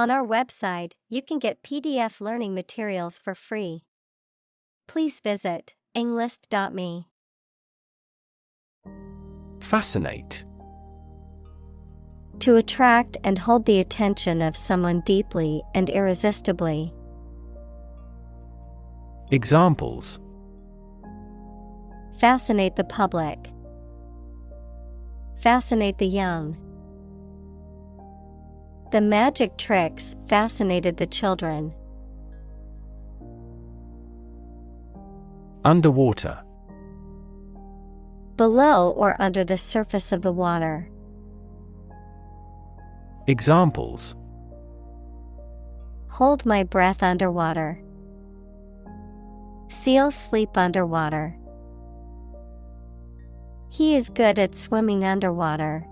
On our website, you can get PDF learning materials for free. Please visit englist.me. Fascinate. To attract and hold the attention of someone deeply and irresistibly. Examples: Fascinate the public. Fascinate the young. The magic tricks fascinated the children. Underwater. Below or under the surface of the water. Examples: Hold my breath underwater. Seals sleep underwater. He is good at swimming underwater.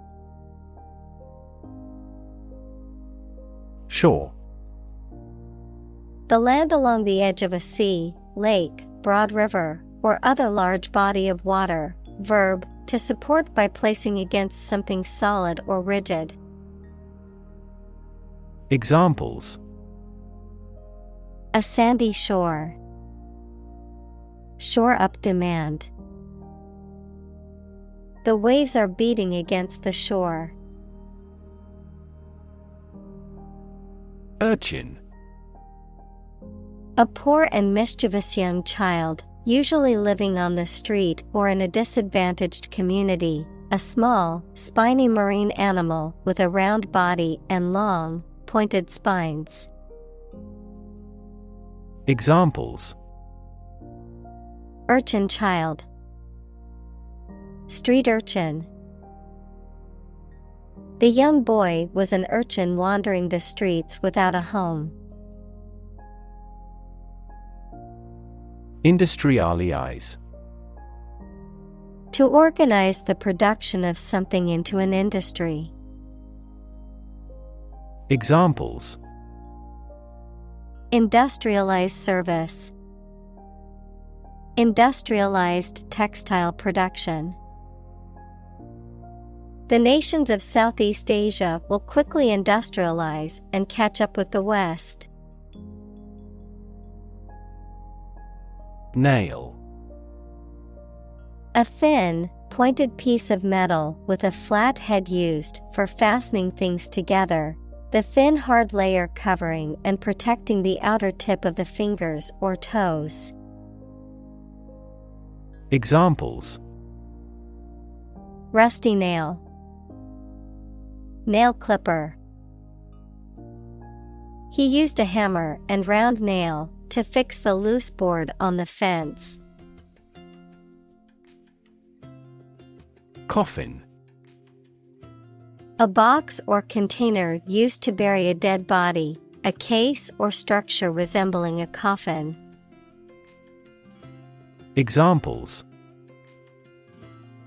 Shore. The land along the edge of a sea, lake, broad river, or other large body of water. Verb, to support by placing against something solid or rigid. Examples: A sandy shore. Shore up demand. The waves are beating against the shore. Urchin. A poor and mischievous young child, usually living on the street or in a disadvantaged community, a small, spiny marine animal with a round body and long, pointed spines. Examples: Urchin child. Street urchin. The young boy was an urchin wandering the streets without a home. Industrialize. To organize the production of something into an industry. Examples: Industrialized service. Industrialized textile production. The nations of Southeast Asia will quickly industrialize and catch up with the West. Nail. A thin, pointed piece of metal with a flat head used for fastening things together. The thin hard layer covering and protecting the outer tip of the fingers or toes. Examples: Rusty nail. Nail clipper. He used a hammer and round nail to fix the loose board on the fence. Coffin. A box or container used to bury a dead body, a case or structure resembling a coffin. Examples: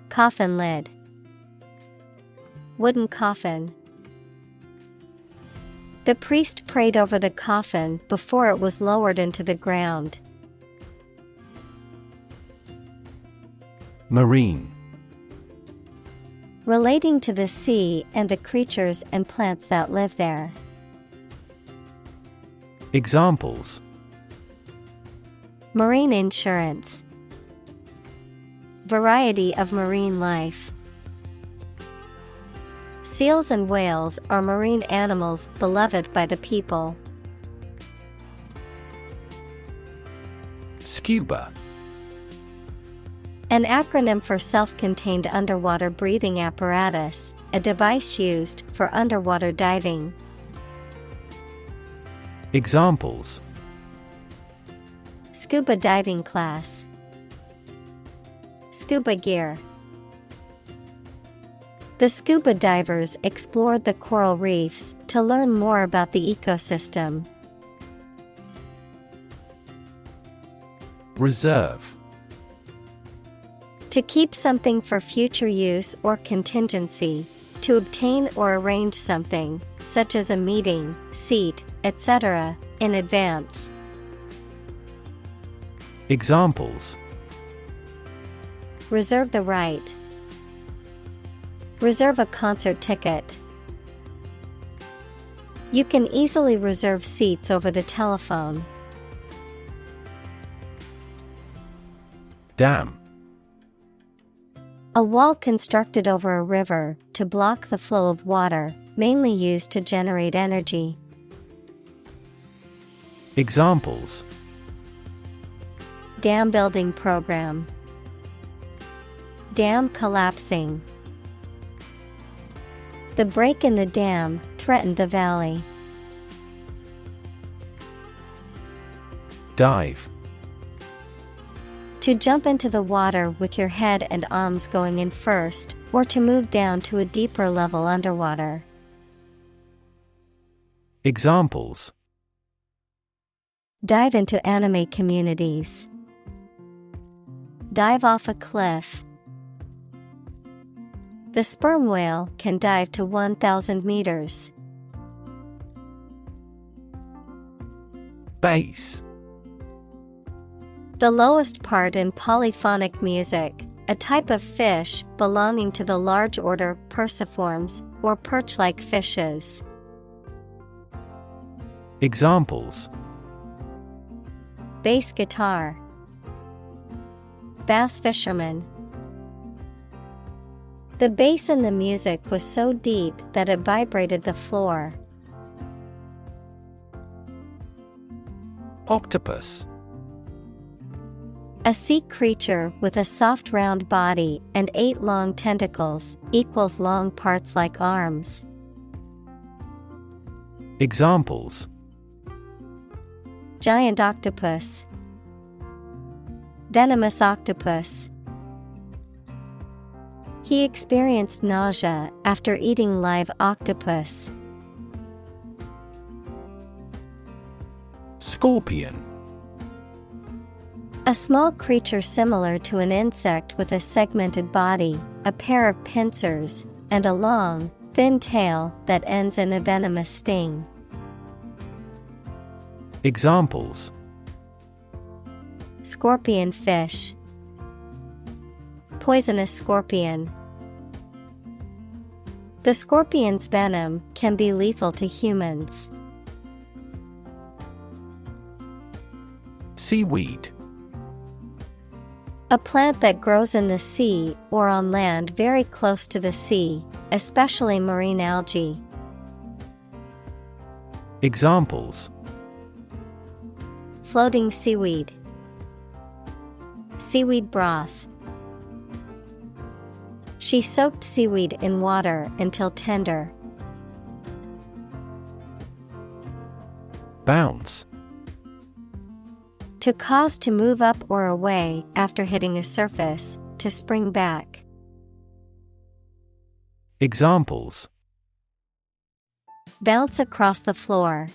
Coffin lid. Wooden coffin. The priest prayed over the coffin before it was lowered into the ground. Marine. Relating to the sea and the creatures and plants that live there. Examples: Marine insurance. Variety of marine life. Seals and whales are marine animals beloved by the people. Scuba. An acronym for self-contained underwater breathing apparatus, a device used for underwater diving. Examples: Scuba diving class. Scuba gear. The scuba divers explored the coral reefs to learn more about the ecosystem. Reserve. To keep something for future use or contingency, to obtain or arrange something, such as a meeting, seat, etc., in advance. Examples: Reserve the right. Reserve a concert ticket. You can easily reserve seats over the telephone. Dam. A wall constructed over a river to block the flow of water, mainly used to generate energy. Examples: Dam building program. Dam collapsing. The break in the dam threatened the valley. Dive. To jump into the water with your head and arms going in first, or to move down to a deeper level underwater. Examples: Dive into anime communities. Dive off a cliff. The sperm whale can dive to 1,000 meters. Bass. The lowest part in polyphonic music, a type of fish belonging to the large order Perciformes, or perch-like fishes. Examples: Bass guitar. Bass fisherman. The bass in the music was so deep that it vibrated the floor. Octopus. A sea creature with a soft round body and 8 long tentacles, equals long parts like arms. Examples: Giant octopus. Venomous octopus. He experienced nausea after eating live octopus. Scorpion. A small creature similar to an insect with a segmented body, a pair of pincers, and a long, thin tail that ends in a venomous sting. Examples: Scorpion fish. Poisonous scorpion. The scorpion's venom can be lethal to humans. Seaweed. A plant that grows in the sea or on land very close to the sea, especially marine algae. Examples: Floating seaweed. Seaweed broth. She soaked seaweed in water until tender. Bounce. To cause to move up or away after hitting a surface, to spring back. Examples: Bounce across the floor.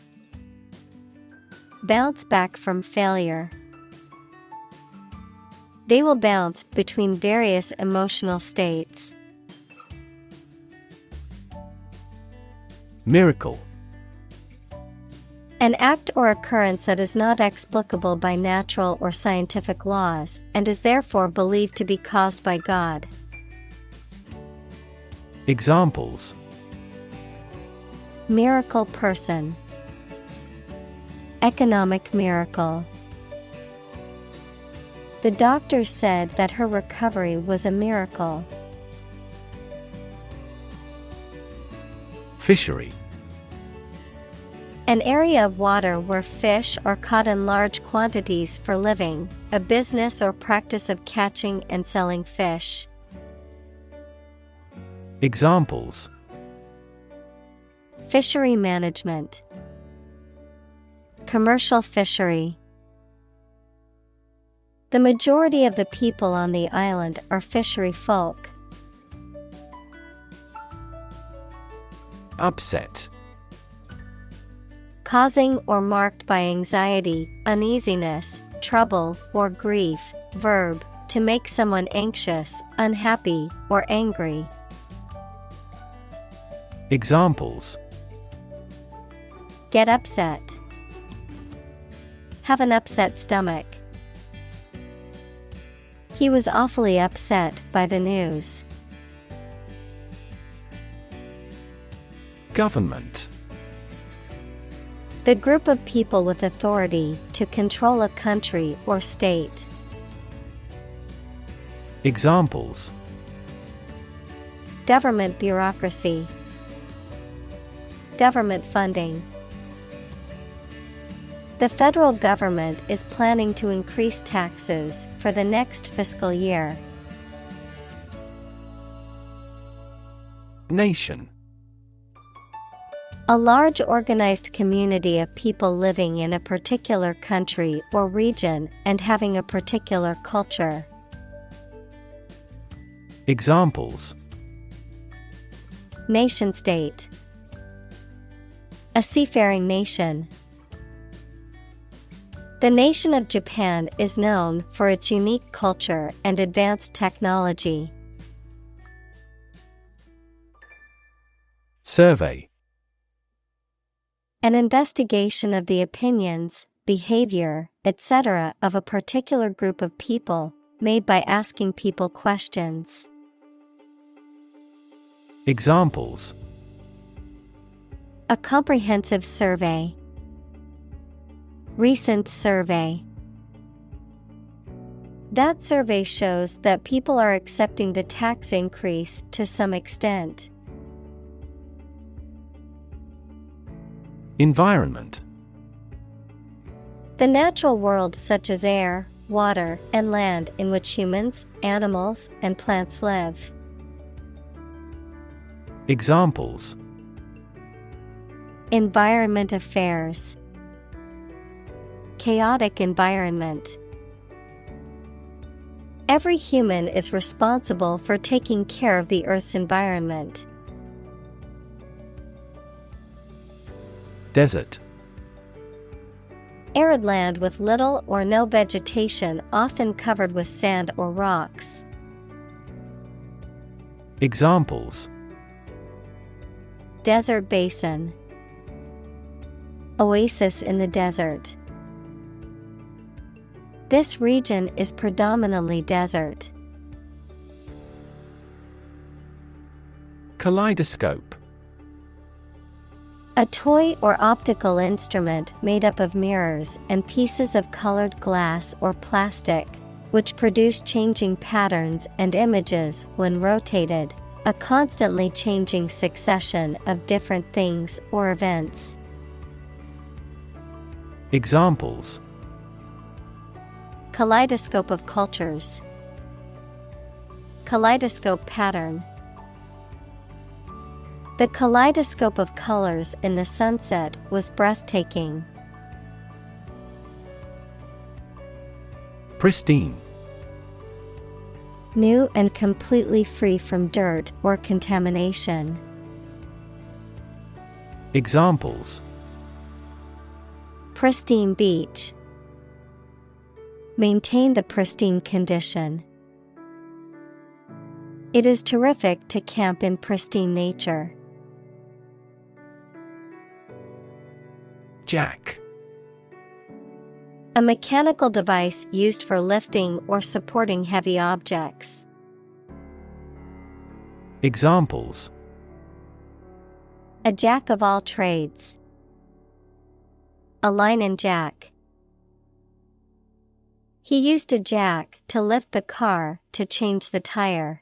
Bounce back from failure. They will bounce between various emotional states. Miracle. An act or occurrence that is not explicable by natural or scientific laws, and is therefore believed to be caused by God. Examples: Miracle person. Economic miracle. The doctors said that her recovery was a miracle. Fishery. An area of water where fish are caught in large quantities for living, a business or practice of catching and selling fish. Examples: Fishery management. Commercial fishery. The majority of the people on the island are fishery folk. Upset. Causing or marked by anxiety, uneasiness, trouble, or grief. Verb, to make someone anxious, unhappy, or angry. Examples: Get upset. Have an upset stomach. He was awfully upset by the news. Government. The group of people with authority to control a country or state. Examples: Government bureaucracy. Government funding. The federal government is planning to increase taxes for the next fiscal year. Nation. A large organized community of people living in a particular country or region and having a particular culture. Examples: Nation-state. A seafaring nation. The nation of Japan is known for its unique culture and advanced technology. Survey. An investigation of the opinions, behavior, etc. of a particular group of people, made by asking people questions. Examples: A comprehensive survey. Recent survey. That survey shows that people are accepting the tax increase to some extent. Environment. The natural world such as air, water, and land in which humans, animals, and plants live. Examples: Environment affairs. Chaotic environment. Every human is responsible for taking care of the Earth's environment. Desert. Arid land with little or no vegetation, often covered with sand or rocks. Examples: Desert basin. Oasis in the desert. This region is predominantly desert. Kaleidoscope. A toy or optical instrument made up of mirrors and pieces of colored glass or plastic, which produce changing patterns and images when rotated, a constantly changing succession of different things or events. Examples: Kaleidoscope of cultures. Kaleidoscope pattern. The kaleidoscope of colors in the sunset was breathtaking. Pristine. New and completely free from dirt or contamination. Examples: Pristine beach. Maintain the pristine condition. It is terrific to camp in pristine nature. Jack. A mechanical device used for lifting or supporting heavy objects. Examples: A jack of all trades. A line jack. He used a jack to lift the car to change the tire.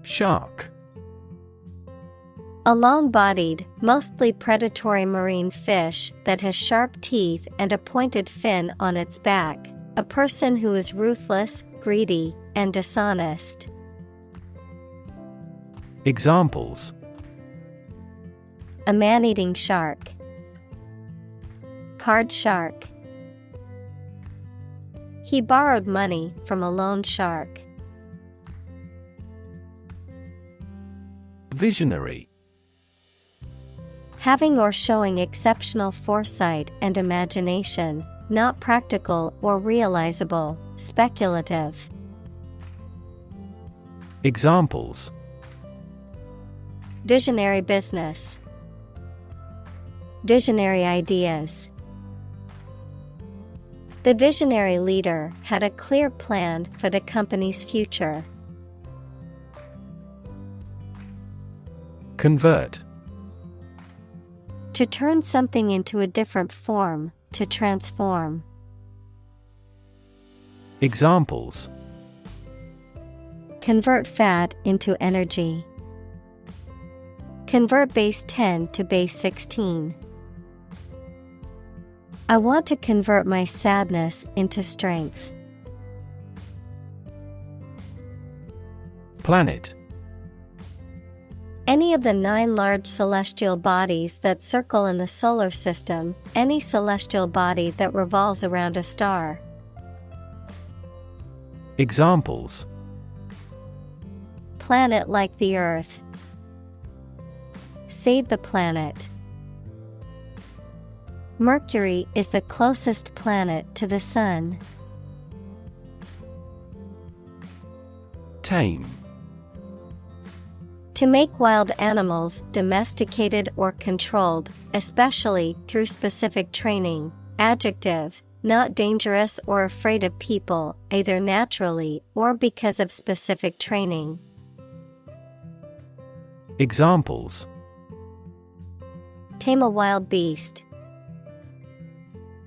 Shark. A long-bodied, mostly predatory marine fish that has sharp teeth and a pointed fin on its back. A person who is ruthless, greedy, and dishonest. Examples: A man-eating shark. Card shark. He borrowed money from a loan shark. Visionary. Having or showing exceptional foresight and imagination, not practical or realizable, speculative. Examples: Visionary business. Visionary ideas. The visionary leader had a clear plan for the company's future. Convert. To turn something into a different form, to transform. Examples: Convert fat into energy. Convert base 10 to base 16. I want to convert my sadness into strength. Planet. Any of the 9 large celestial bodies that circle in the solar system, any celestial body that revolves around a star. Examples: Planet like the Earth. Save the planet. Mercury is the closest planet to the Sun. Tame. To make wild animals domesticated or controlled, especially through specific training. Adjective, not dangerous or afraid of people, either naturally or because of specific training. Examples: Tame a wild beast.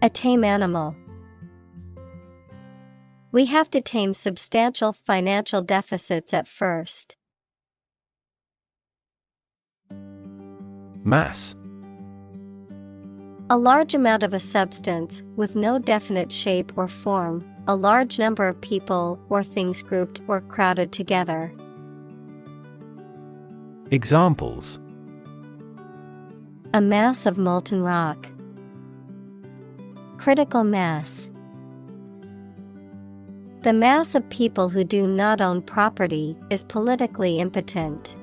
A tame animal. We have to tame substantial financial deficits at first. Mass. A large amount of a substance with no definite shape or form, a large number of people or things grouped or crowded together. Examples: A mass of molten rock. Critical mass. The mass of people who do not own property is politically impotent.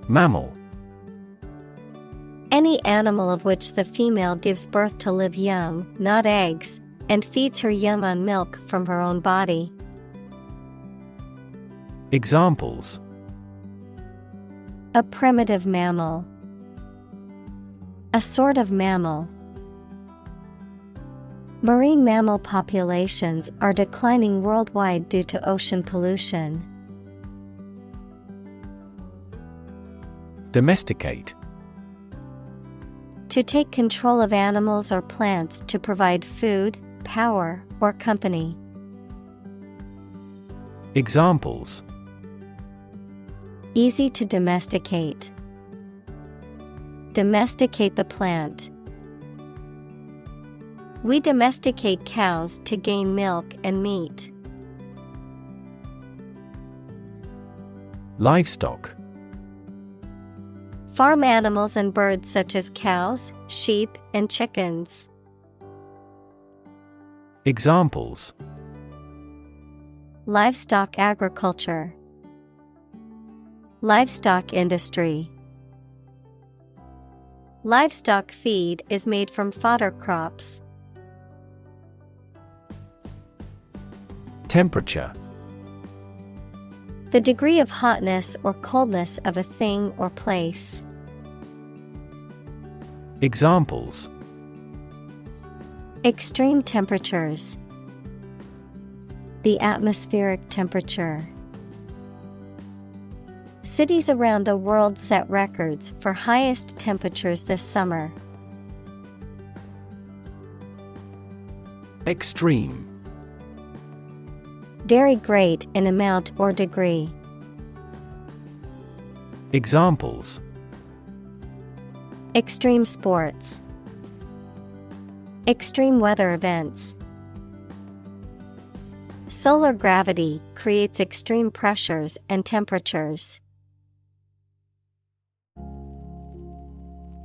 Mammal. Any animal of which the female gives birth to live young, not eggs, and feeds her young on milk from her own body. Examples: A primitive mammal. A sort of mammal. Marine mammal populations are declining worldwide due to ocean pollution. Domesticate. To take control of animals or plants to provide food, power, or company. Examples: Easy to domesticate. Domesticate the plant. We domesticate cows to gain milk and meat. Livestock. Farm animals and birds such as cows, sheep, and chickens. Examples: Livestock agriculture. Livestock industry. Livestock feed is made from fodder crops. Temperature. The degree of hotness or coldness of a thing or place. Examples: Extreme temperatures. The atmospheric temperature. Cities around the world set records for highest temperatures this summer. Extreme. Very great in amount or degree. Examples: Extreme sports. Extreme weather events. Solar gravity creates extreme pressures and temperatures.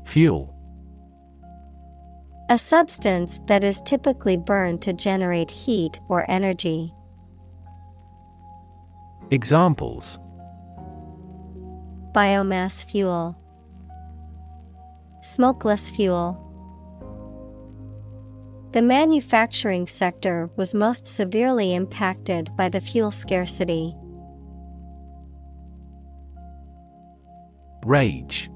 Fuel. A substance that is typically burned to generate heat or energy. Examples: Biomass fuel. Smokeless fuel. The manufacturing sector was most severely impacted by the fuel scarcity. Rage.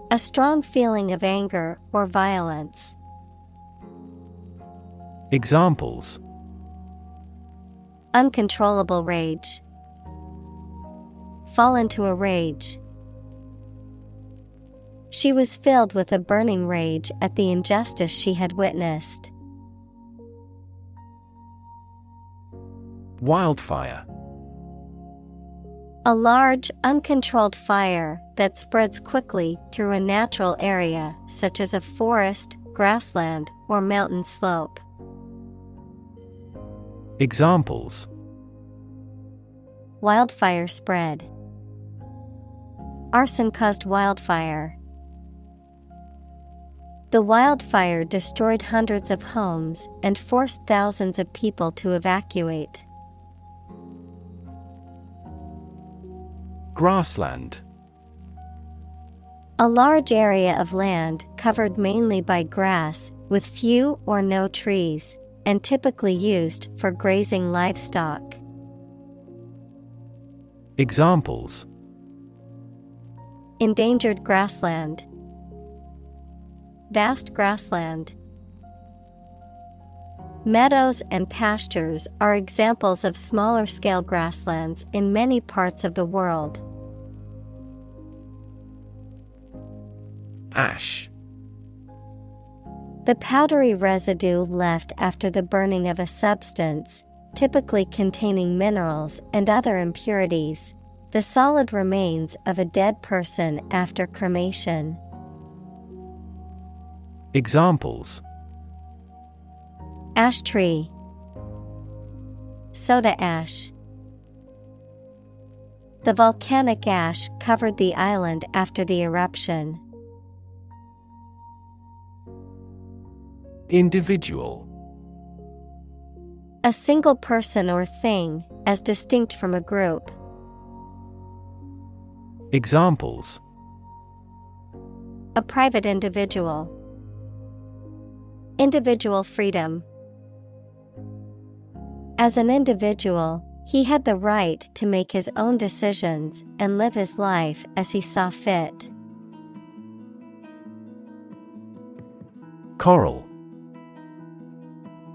A strong feeling of anger or violence. Examples: Uncontrollable rage. fall into a rage. She was filled with a burning rage at the injustice she had witnessed. Wildfire. A large, uncontrolled fire that spreads quickly through a natural area such as a forest, grassland, or mountain slope. Examples: Wildfire spread. Arson caused wildfire. The wildfire destroyed hundreds of homes and forced thousands of people to evacuate. Grassland. A large area of land covered mainly by grass, with few or no trees, and typically used for grazing livestock. Examples: Endangered grassland. Vast grassland. Meadows and pastures are examples of smaller-scale grasslands in many parts of the world. Ash. The powdery residue left after the burning of a substance, typically containing minerals and other impurities, the solid remains of a dead person after cremation. Examples: Ash tree. Soda ash. The volcanic ash covered the island after the eruption. Individual. A single person or thing, as distinct from a group. Examples: A private individual. Individual freedom. As an individual, he had the right to make his own decisions and live his life as he saw fit. Coral.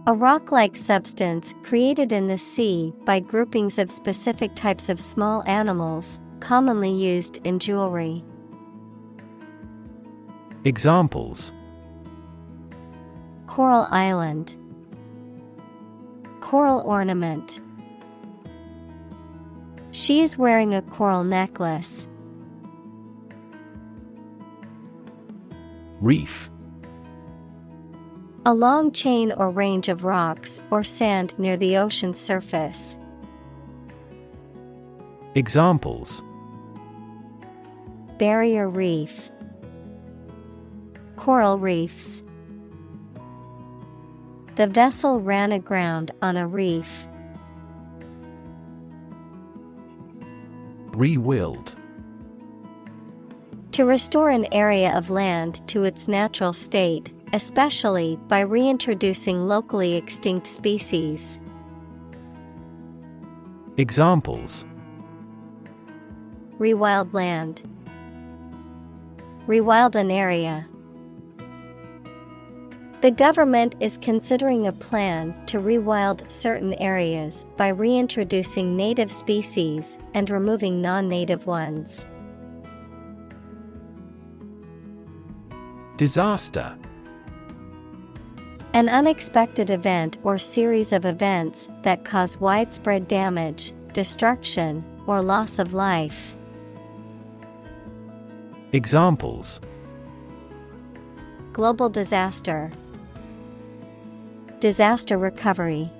A rock-like substance created in the sea by groupings of specific types of small animals, commonly used in jewelry. Examples: Coral island. Coral ornament. She is wearing a coral necklace. Reef. A long chain or range of rocks or sand near the ocean's surface. Examples: Barrier reef. Coral reefs. The vessel ran aground on a reef. Rewild. To restore an area of land to its natural state, especially by reintroducing locally extinct species. Examples: Rewild land. Rewild an area. The government is considering a plan to rewild certain areas by reintroducing native species and removing non-native ones. Disaster. An unexpected event or series of events that cause widespread damage, destruction, or loss of life. Examples: Global disaster. Disaster recovery.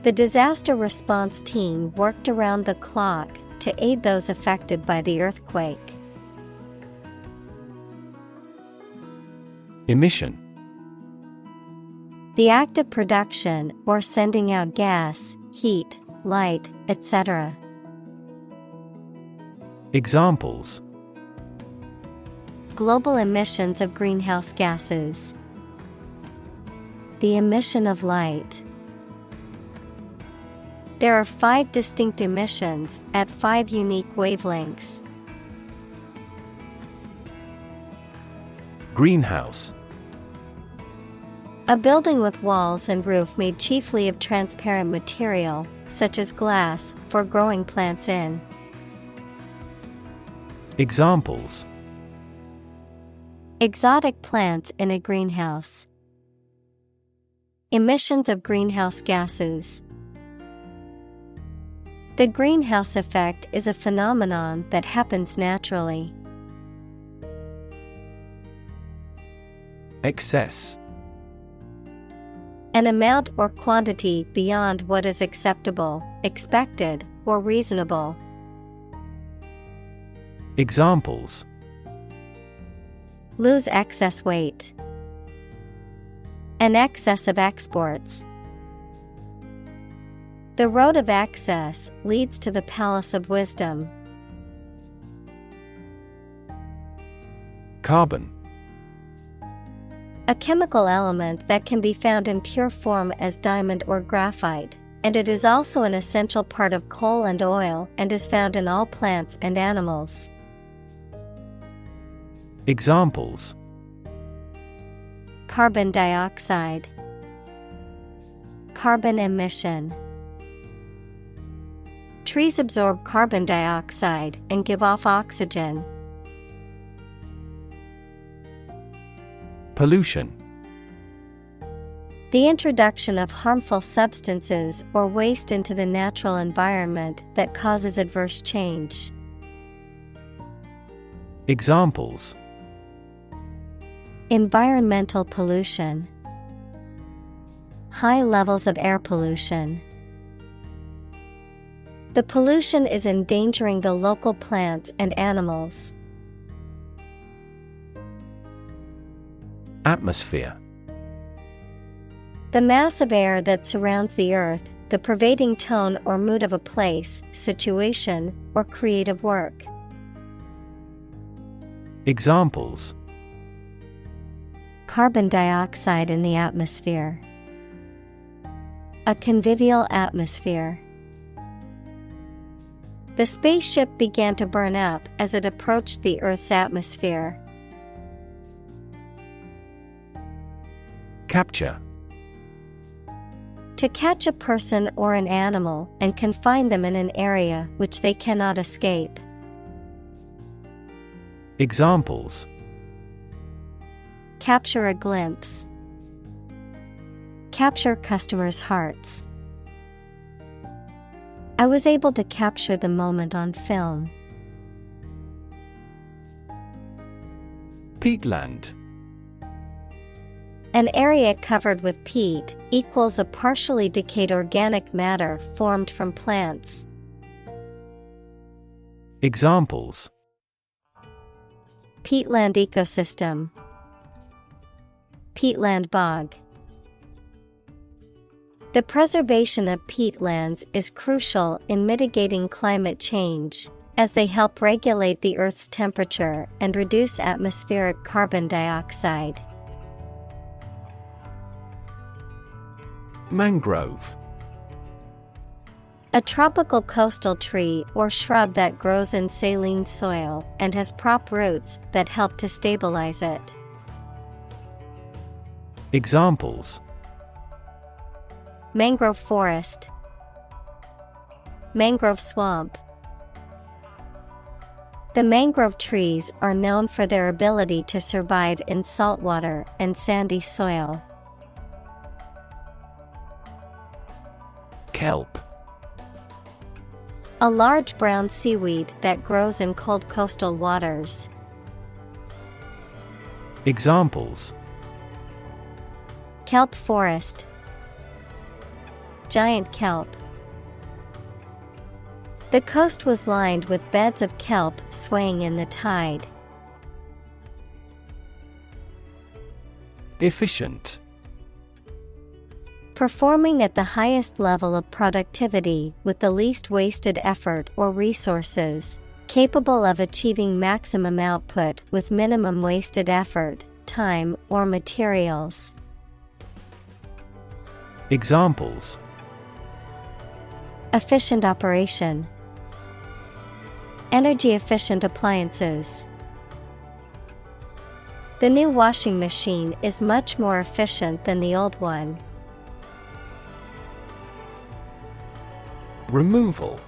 The disaster response team worked around the clock to aid those affected by the earthquake. Emission. The act of production or sending out gas, heat, light, etc. Examples: Global emissions of greenhouse gases. The emission of light. There are 5 distinct emissions at 5 unique wavelengths. Greenhouse. A building with walls and roof made chiefly of transparent material, such as glass, for growing plants in. Examples: Exotic plants in a greenhouse. Emissions of greenhouse gases. The greenhouse effect is a phenomenon that happens naturally. Excess. An amount or quantity beyond what is acceptable, expected, or reasonable. Examples: Lose excess weight. An excess of exports. The road of access leads to the palace of wisdom. Carbon. A chemical element that can be found in pure form as diamond or graphite, and it is also an essential part of coal and oil and is found in all plants and animals. Examples: Carbon dioxide. Carbon emission. Trees absorb carbon dioxide and give off oxygen. Pollution. The introduction of harmful substances or waste into the natural environment that causes adverse change. Examples: Environmental pollution. High levels of air pollution. The pollution is endangering the local plants and animals. Atmosphere. The mass of air that surrounds the earth, the pervading tone or mood of a place, situation, or creative work. Examples: Carbon dioxide in the atmosphere. A convivial atmosphere. The spaceship began to burn up as it approached the Earth's atmosphere. Capture. To catch a person or an animal and confine them in an area which they cannot escape. Examples: Capture a glimpse. Capture customers' hearts. I was able to capture the moment on film. Peatland. An area covered with peat equals a partially decayed organic matter formed from plants. Examples: Peatland ecosystem. Peatland bog. The preservation of peatlands is crucial in mitigating climate change, as they help regulate the Earth's temperature and reduce atmospheric carbon dioxide. Mangrove. A tropical coastal tree or shrub that grows in saline soil and has prop roots that help to stabilize it. Examples: Mangrove forest. Mangrove swamp. The mangrove trees are known for their ability to survive in saltwater and sandy soil. Kelp. A large brown seaweed that grows in cold coastal waters. Examples: Kelp forest. Giant kelp. The coast was lined with beds of kelp swaying in the tide. Efficient. Performing at the highest level of productivity with the least wasted effort or resources, capable of achieving maximum output with minimum wasted effort, time, or materials. Examples: Efficient operation. Energy efficient appliances. The new washing machine is much more efficient than the old one. Removal.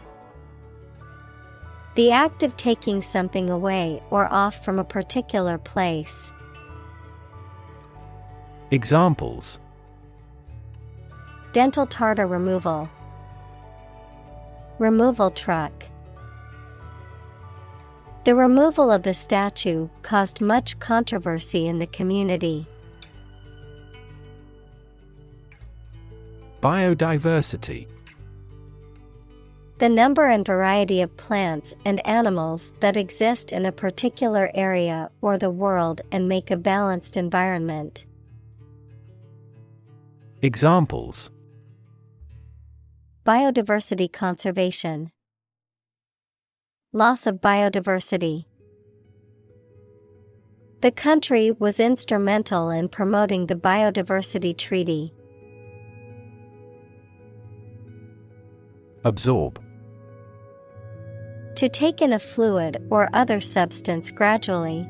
The act of taking something away or off from a particular place. Examples: Dental tartar removal. Removal truck. The removal of the statue caused much controversy in the community. Biodiversity. The number and variety of plants and animals that exist in a particular area or the world and make a balanced environment. Examples: Biodiversity conservation. Loss of biodiversity. The country was instrumental in promoting the Biodiversity Treaty. Absorb. To take in a fluid or other substance gradually.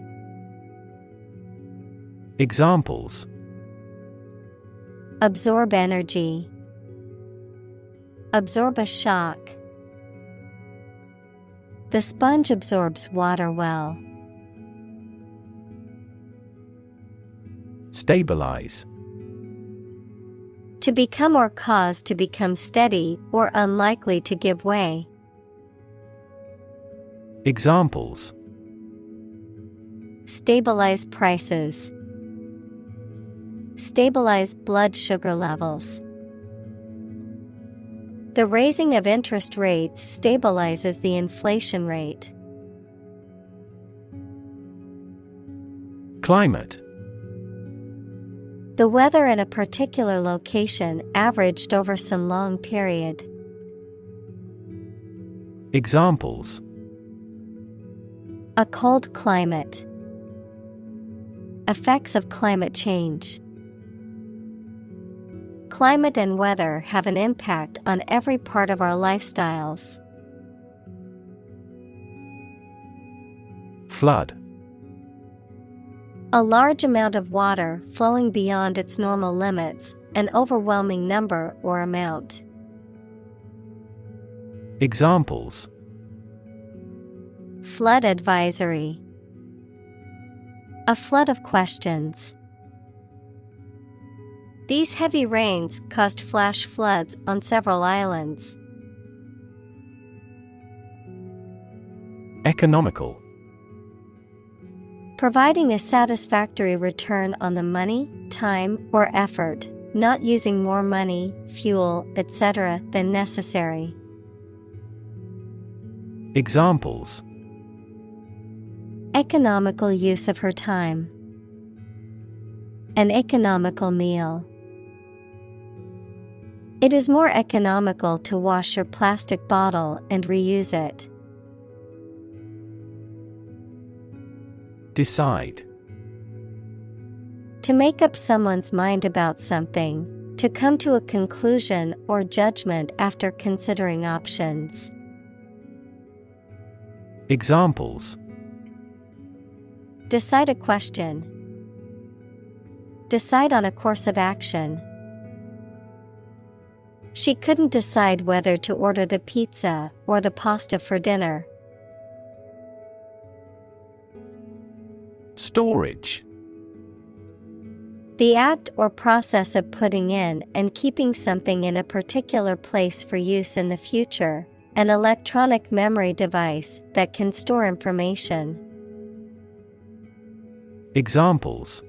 Examples: Absorb energy. Absorb a shock. The sponge absorbs water well. Stabilize. To become or cause to become steady or unlikely to give way. Examples: Stabilize prices. Stabilize blood sugar levels. The raising of interest rates stabilizes the inflation rate. Climate. The weather in a particular location averaged over some long period. Examples: A cold climate. Effects of climate change. Climate and weather have an impact on every part of our lifestyles. Flood. A large amount of water flowing beyond its normal limits, an overwhelming number or amount. Examples: Flood advisory. A flood of questions. These heavy rains caused flash floods on several islands. Economical. Providing a satisfactory return on the money, time, or effort, not using more money, fuel, etc. than necessary. Examples: Economical use of her time. An economical meal. It is more economical to wash your plastic bottle and reuse it. Decide. To make up someone's mind about something, to come to a conclusion or judgment after considering options. Examples: Decide a question. Decide on a course of action. She couldn't decide whether to order the pizza or the pasta for dinner. Storage. The act or process of putting in and keeping something in a particular place for use in the future, an electronic memory device that can store information. Examples: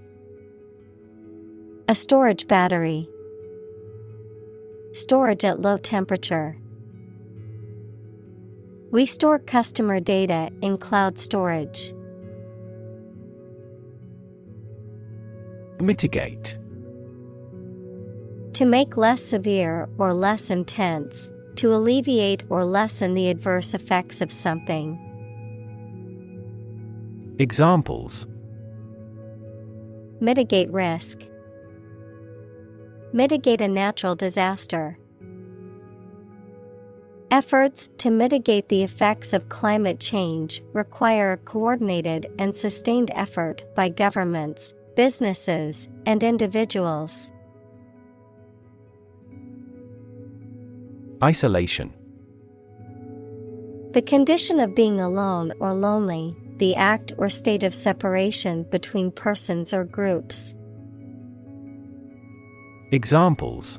A storage battery. Storage at low temperature. We store customer data in cloud storage. Mitigate. To make less severe or less intense, to alleviate or lessen the adverse effects of something. Examples: Mitigate risk. Mitigate a natural disaster. Efforts to mitigate the effects of climate change require a coordinated and sustained effort by governments, businesses, and individuals. Isolation. The condition of being alone or lonely, the act or state of separation between persons or groups. Examples: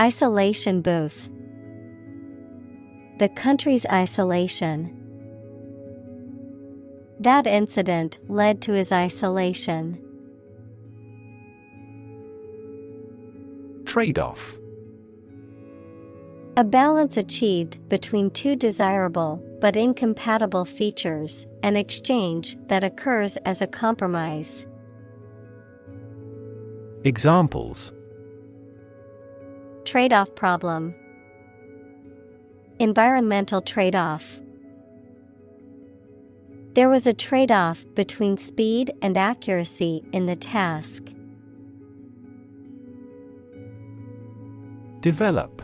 Isolation booth. The country's isolation. That incident led to his isolation. Trade-off. A balance achieved between two desirable but incompatible features, an exchange that occurs as a compromise. Examples: Trade-off problem. Environmental trade-off. There was a trade-off between speed and accuracy in the task. Develop.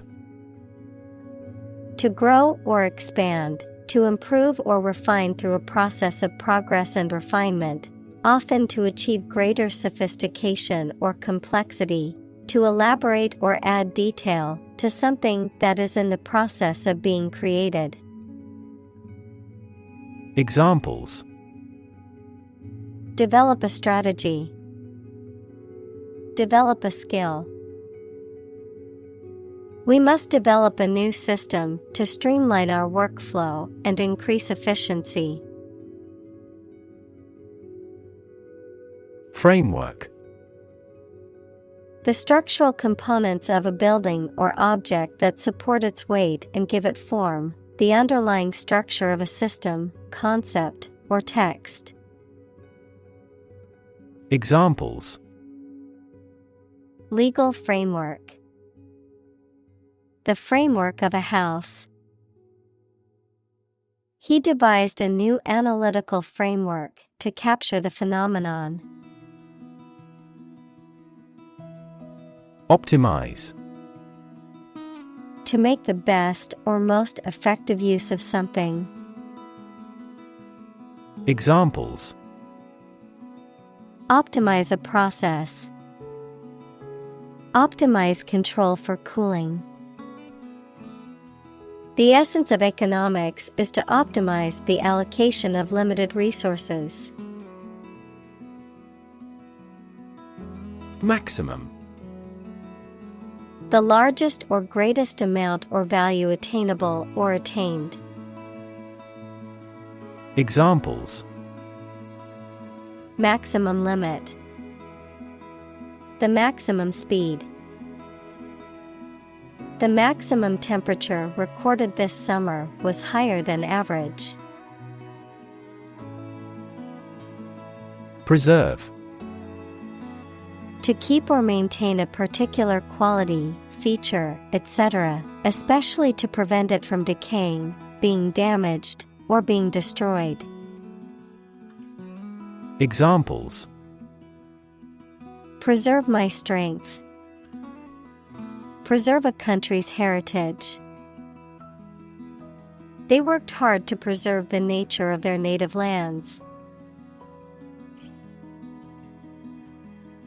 To grow or expand, to improve or refine through a process of progress and refinement, often to achieve greater sophistication or complexity, to elaborate or add detail to something that is in the process of being created. Examples: Develop a strategy. Develop a skill. We must develop a new system to streamline our workflow and increase efficiency. Framework. The structural components of a building or object that support its weight and give it form, the underlying structure of a system, concept, or text. Examples: Legal framework. The framework of a house. He devised a new analytical framework to capture the phenomenon. Optimize. To make the best or most effective use of something. Examples: Optimize a process. Optimize control for cooling. The essence of economics is to optimize the allocation of limited resources. Maximum. The largest or greatest amount or value attainable or attained. Examples: Maximum limit. The maximum speed. The maximum temperature recorded this summer was higher than average. Preserve. To keep or maintain a particular quality, feature, etc., especially to prevent it from decaying, being damaged, or being destroyed. Examples: Preserve my strength. Preserve a country's heritage. They worked hard to preserve the nature of their native lands.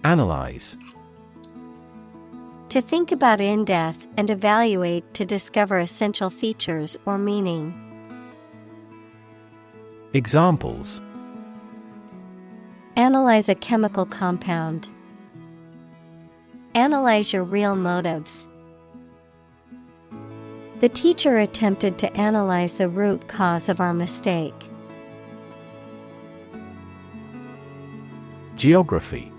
Analyze. To think about in depth and evaluate to discover essential features or meaning. Examples: Analyze a chemical compound. Analyze your real motives. The teacher attempted to analyze the root cause of our mistake. Geography.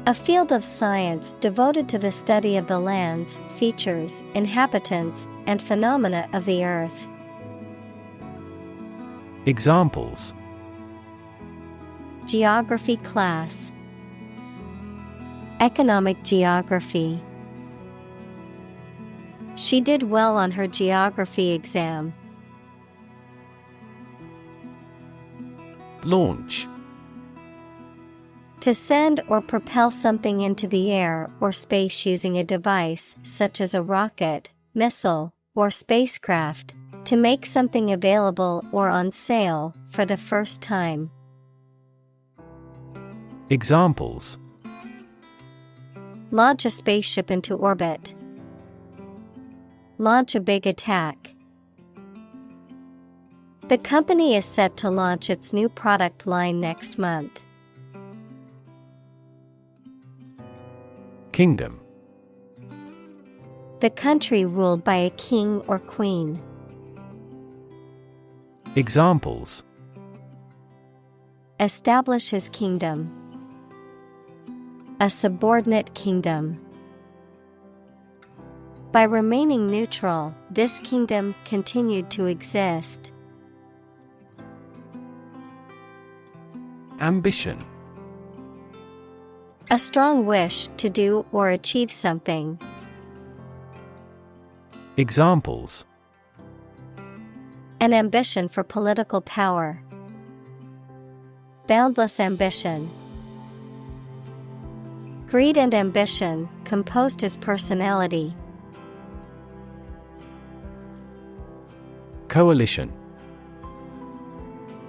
A field of science devoted to the study of the lands, features, inhabitants, and phenomena of the earth. Examples: Geography class. Economic geography. She did well on her geography exam. Launch. To send or propel something into the air or space using a device such as a rocket, missile, or spacecraft. To make something available or on sale for the first time. Examples: Launch a spaceship into orbit. Launch a big attack. The company is set to launch its new product line next month. Kingdom. The country ruled by a king or queen. Examples: Establish his kingdom. A subordinate kingdom. By remaining neutral, this kingdom continued to exist. Ambition. A strong wish to do or achieve something. Examples: An ambition for political power. Boundless ambition. Greed and ambition composed his personality. Coalition.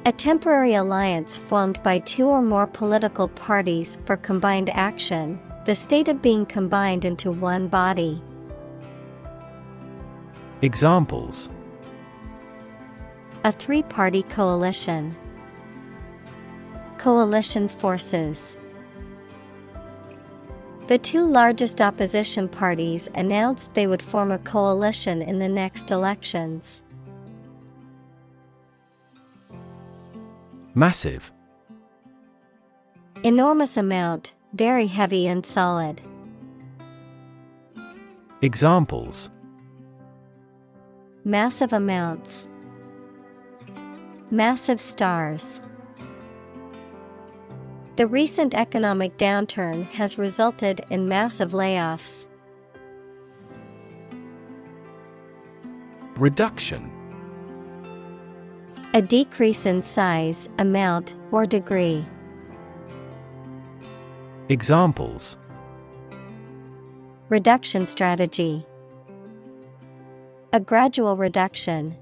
A temporary alliance formed by two or more political parties for combined action, the state of being combined into one body. Examples: A three-party coalition. Coalition forces. The two largest opposition parties announced they would form a coalition in the next elections. Massive. Enormous amount, very heavy and solid. Examples: Massive amounts. Massive stars. The recent economic downturn has resulted in massive layoffs. Reduction. A decrease in size, amount, or degree. Examples: Reduction strategy. A gradual reduction.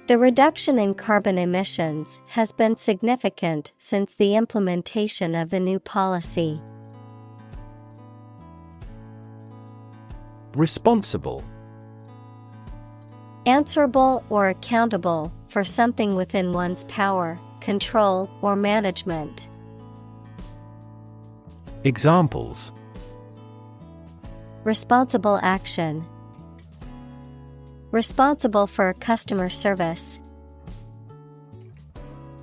The reduction in carbon emissions has been significant since the implementation of the new policy. Responsible. Answerable or accountable for something within one's power, control, or management. Examples: Responsible action. Responsible for customer service.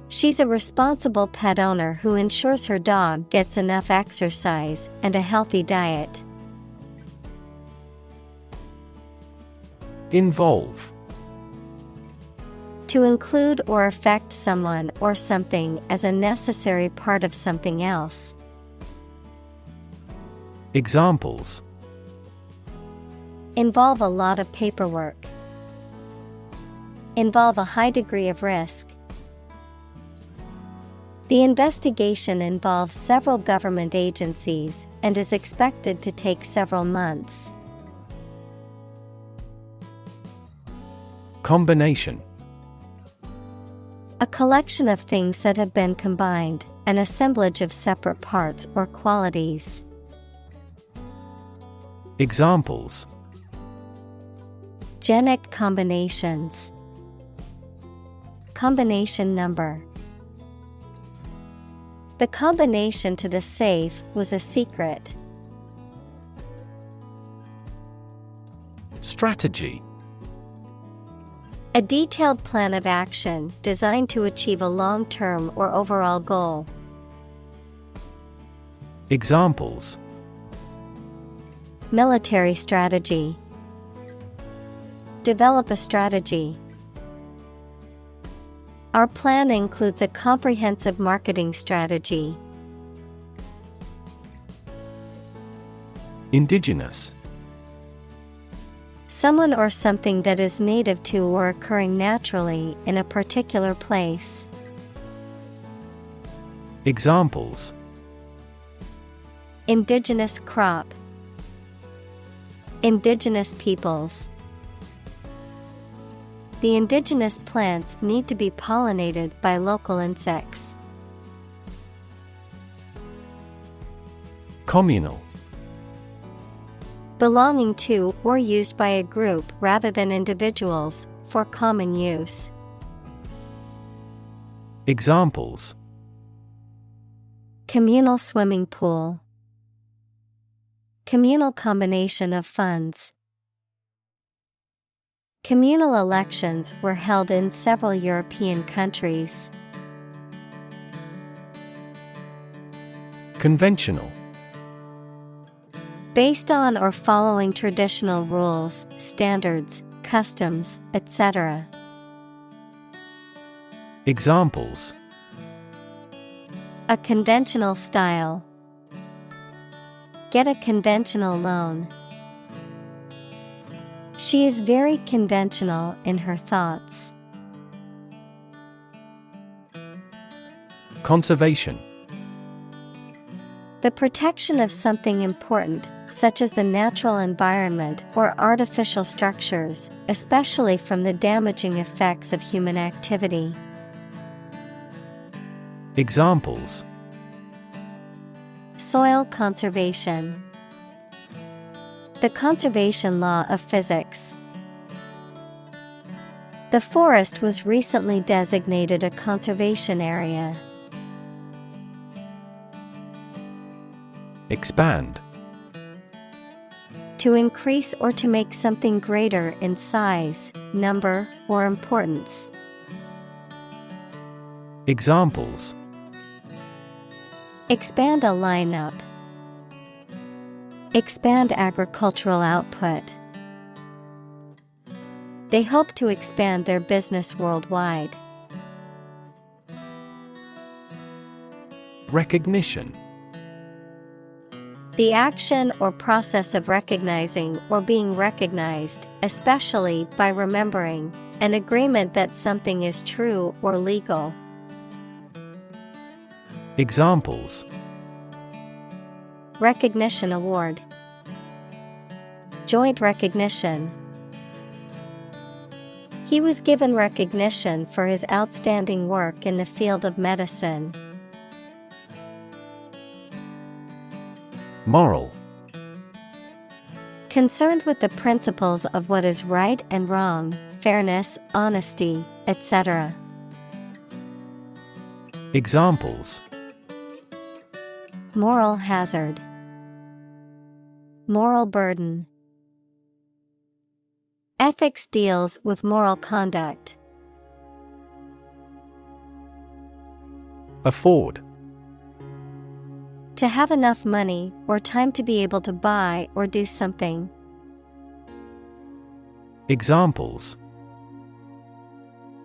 She's a responsible pet owner who ensures her dog gets enough exercise and a healthy diet. Involve. To include or affect someone or something as a necessary part of something else. Examples: Involve a lot of paperwork. Involve a high degree of risk. The investigation involves several government agencies and is expected to take several months. Combination. A collection of things that have been combined, an assemblage of separate parts or qualities. Examples: Genic combinations. Combination number. The combination to the safe was a secret. Strategy. A detailed plan of action designed to achieve a long-term or overall goal. Examples: Military strategy. Develop a strategy. Our plan includes a comprehensive marketing strategy. Indigenous. Someone or something that is native to or occurring naturally in a particular place. Examples: indigenous crop, indigenous peoples. The indigenous plants need to be pollinated by local insects. Communal. Belonging to or used by a group rather than individuals, for common use. Examples: communal swimming pool, communal combination of funds. Communal elections were held in several European countries. Conventional. Based on or following traditional rules, standards, customs, etc. Examples: a conventional style, get a conventional loan. She is very conventional in her thoughts. Conservation. The protection of something important, such as the natural environment or artificial structures, especially from the damaging effects of human activity. Examples: soil conservation, the conservation law of physics. The forest was recently designated a conservation area. Expand. To increase or to make something greater in size, number, or importance. Examples: expand a lineup, expand agricultural output. They hope to expand their business worldwide. Recognition. The action or process of recognizing or being recognized, especially by remembering, an agreement that something is true or legal. Examples: recognition award, joint recognition. He was given recognition for his outstanding work in the field of medicine. Moral. Concerned with the principles of what is right and wrong, fairness, honesty, etc. Examples: moral hazard, moral burden. Ethics deals with moral conduct. Afford. To have enough money or time to be able to buy or do something. Examples: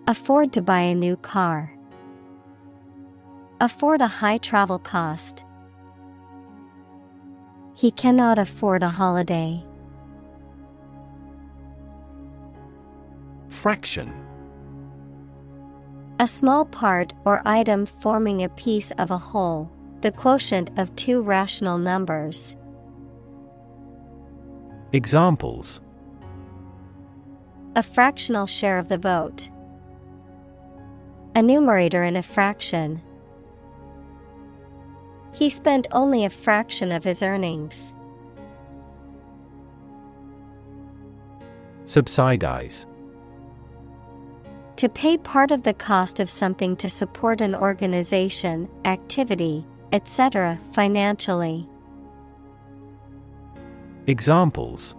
afford to buy a new car, afford a high travel cost. He cannot afford a holiday. Fraction. A small part or item forming a piece of a whole, the quotient of two rational numbers. Examples: a fractional share of the vote, a numerator in a fraction. He spent only a fraction of his earnings. Subsidize. To pay part of the cost of something to support an organization, activity, etc. financially. Examples: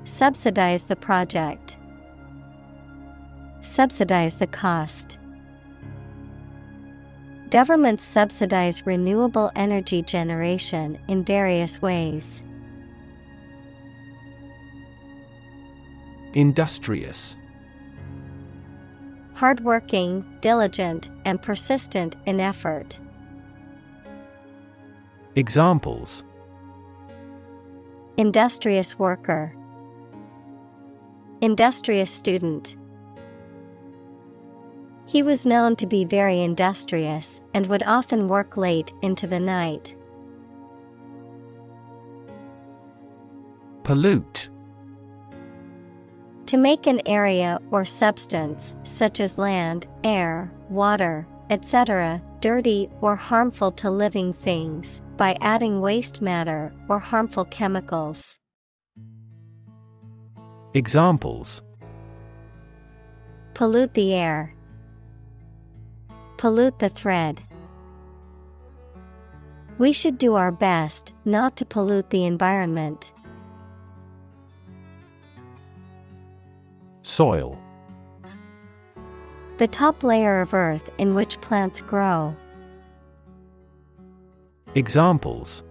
subsidize the project, subsidize the cost. Governments subsidize renewable energy generation in various ways. Industrious. Hardworking, diligent, and persistent in effort. Examples: industrious worker, industrious student. He was known to be very industrious and would often work late into the night. Pollute. To make an area or substance, such as land, air, water, etc., dirty or harmful to living things, by adding waste matter or harmful chemicals. Examples: Pollute the air. Pollute the thread. We should do our best not to pollute the environment. Soil. The top layer of earth in which plants grow. Examples: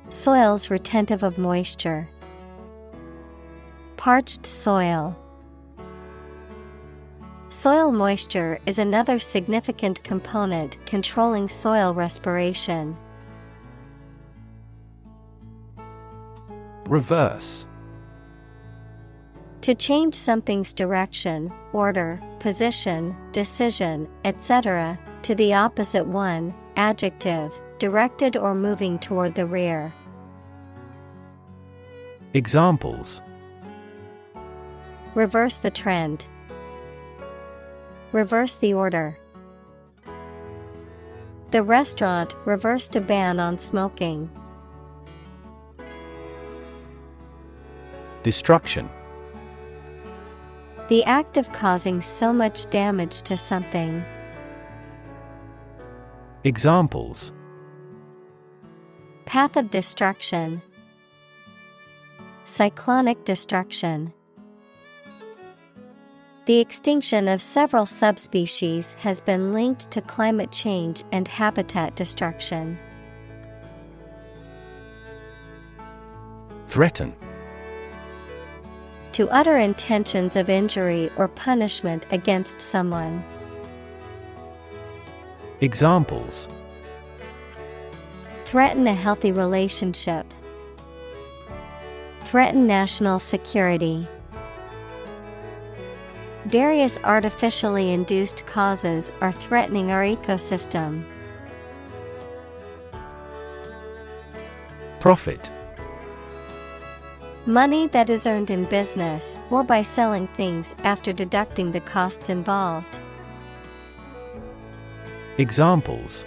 Soils retentive of moisture. Parched soil. Soil moisture is another significant component controlling soil respiration. Reverse. To change something's direction, order, position, decision, etc., to the opposite one, adjective, directed or moving toward the rear. Examples: Reverse the trend. Reverse the order. The restaurant reversed a ban on smoking. Destruction. The act of causing so much damage to something. Examples: Path of destruction. Cyclonic destruction. The extinction of several subspecies has been linked to climate change and habitat destruction. Threaten. To utter intentions of injury or punishment against someone. Examples: Threaten a healthy relationship. Threaten national security. Various artificially induced causes are threatening our ecosystem. Profit. Money that is earned in business or by selling things after deducting the costs involved. Examples: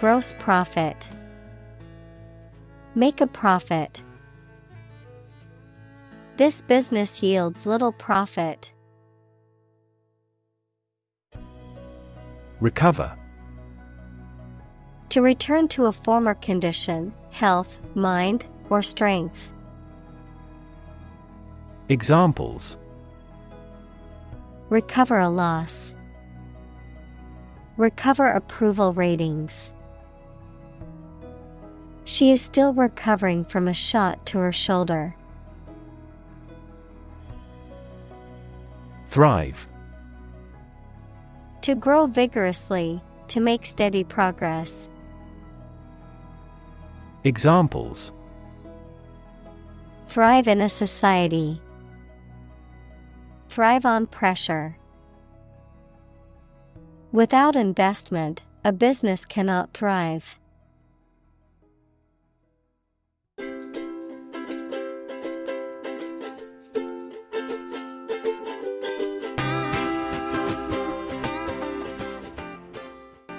Gross profit. Make a profit. This business yields little profit. Recover. To return to a former condition, health, mind, or strength. Examples: Recover a loss. Recover approval ratings. She is still recovering from a shot to her shoulder. Thrive. To grow vigorously, to make steady progress. Examples: Thrive in a society. Thrive on pressure. Without investment, a business cannot thrive.